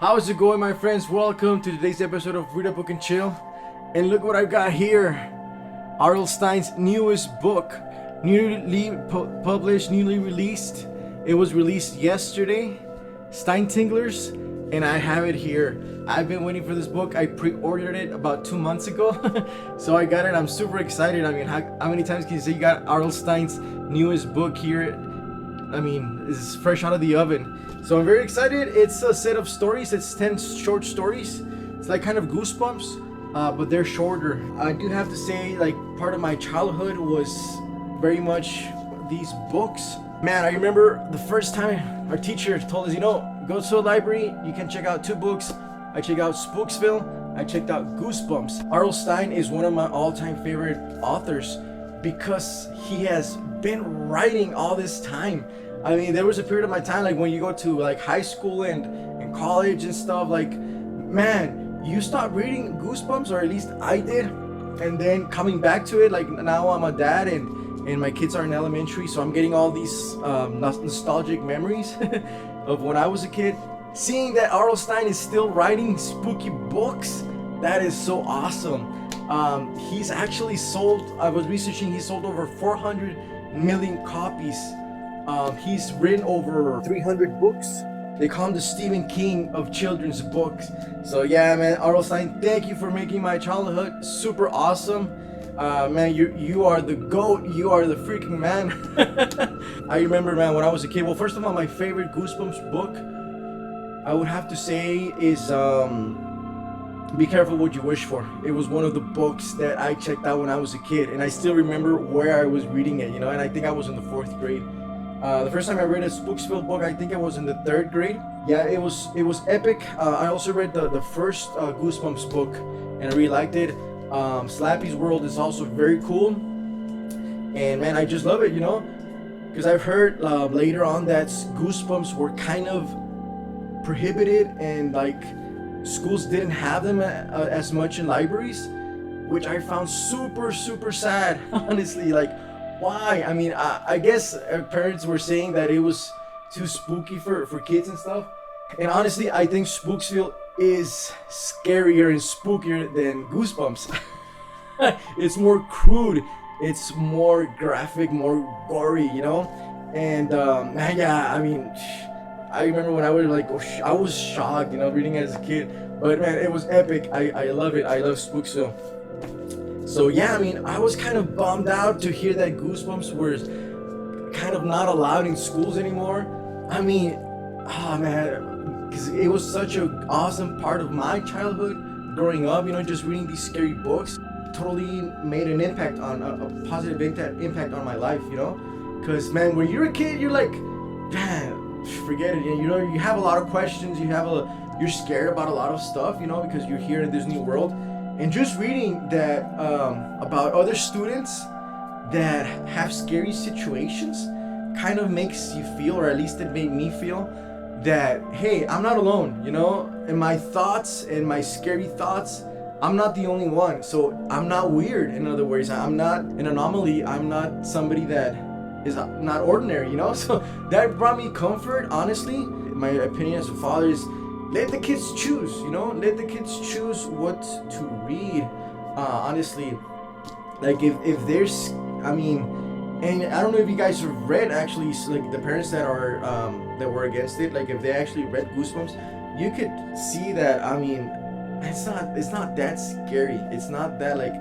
How's it going, my friends? Welcome to today's episode of Read a Book and Chill. And look what I've got here. R.L. Stine's newest book, newly published, newly released. It was released yesterday, Stinetinglers, and I have it here. I've been waiting for this book. I pre-ordered it about 2 months ago, so I got it. I'm super excited. I mean, how many times can you say you got R.L. Stine's newest book here? I mean, it's fresh out of the oven. So I'm very excited. It's a set of stories. It's 10 short stories. It's like kind of Goosebumps, but they're shorter. I do have to say, like, part of my childhood was very much these books. Man, I remember the first time our teacher told us, go to a library, you can check out 2 books. I checked out Spooksville, I checked out Goosebumps. R.L. Stine is one of my all-time favorite authors because he has been writing all this time. I mean, there was a period of my time, like when you go to like high school and college and stuff, like, man, you stop reading Goosebumps, or at least I did, and then coming back to it, like now I'm a dad and my kids are in elementary, so I'm getting all these nostalgic memories of when I was a kid. Seeing that R.L. Stine is still writing spooky books, that is so awesome. He's actually sold, I was researching, he sold over 400 million copies. He's written over 300 books. They call him the Stephen King of children's books. So yeah, man, R.L. Stine, thank you for making my childhood super awesome. Man, you are the GOAT. You are the freaking man. I remember, man, when I was a kid. Well, first of all, my favorite Goosebumps book, I would have to say, is Be Careful What You Wish For. It was one of the books that I checked out when I was a kid, and I still remember where I was reading it, and I think I was in the 4th grade. The first time I read a Spooksville book, I think I was in the 3rd grade. Yeah, it was epic. I also read the first Goosebumps book, and I really liked it. Slappy's World is also very cool, and man, I just love it, because I've heard later on that Goosebumps were kind of prohibited, and like schools didn't have them as much in libraries, which I found super sad. Honestly, like, why? I mean, I guess parents were saying that it was too spooky for kids and stuff. And honestly, I think Spooksville is scarier and spookier than Goosebumps. It's more crude, it's more graphic, more gory, And man, yeah, I mean, I remember when I was like, I was shocked, reading as a kid. But man, it was epic. I love it. I love Spooksville. So yeah, I mean, I was kind of bummed out to hear that Goosebumps was kind of not allowed in schools anymore. I mean, oh man, because it was such an awesome part of my childhood growing up, just reading these scary books. Totally made an impact on a positive impact on my life, because man, when you're a kid, you're like, man, forget it. You have a lot of questions. You're scared about a lot of stuff, because you're here in this new world. And just reading that about other students that have scary situations kind of makes you feel, or at least it made me feel, that hey, I'm not alone, in my thoughts and my scary thoughts. I'm not the only one, so I'm not weird. In other words, I'm not an anomaly. I'm not somebody that is not ordinary, So that brought me comfort. Honestly, my opinion as a father is, let the kids choose, let the kids choose what to read. Honestly, like if there's, I mean, and I don't know if you guys have read, actually, like the parents that are that were against it, like if they actually read Goosebumps, you could see that, I mean, it's not that scary. It's not that, like,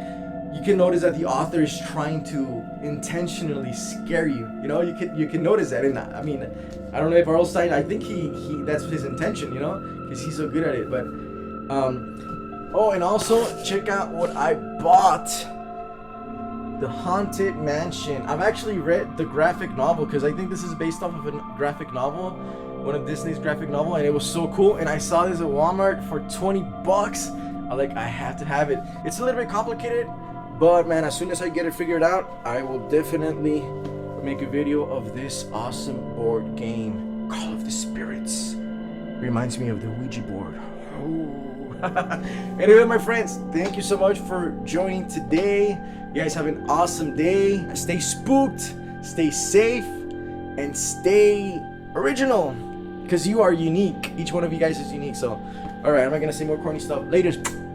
you can notice that the author is trying to intentionally scare you. You can notice that. And I mean, I don't know if R.L. Stine, I think he that's his intention, because he's so good at it. But oh, and also check out what I bought. The Haunted Mansion. I've actually read the graphic novel, because I think this is based off of a graphic novel, one of Disney's graphic novel, and it was so cool. And I saw this at Walmart for $20. I have to have it. It's a little bit complicated, but man, as soon as I get it figured out, I will definitely make a video of this awesome board game, Call of the Spirits. Reminds me of the Ouija board. Anyway, my friends, thank you so much for joining today. You guys have an awesome day. Stay spooked, stay safe, and stay original. because you are unique. Each one of you guys is unique. So, all right, I'm not gonna say more corny stuff. Laters.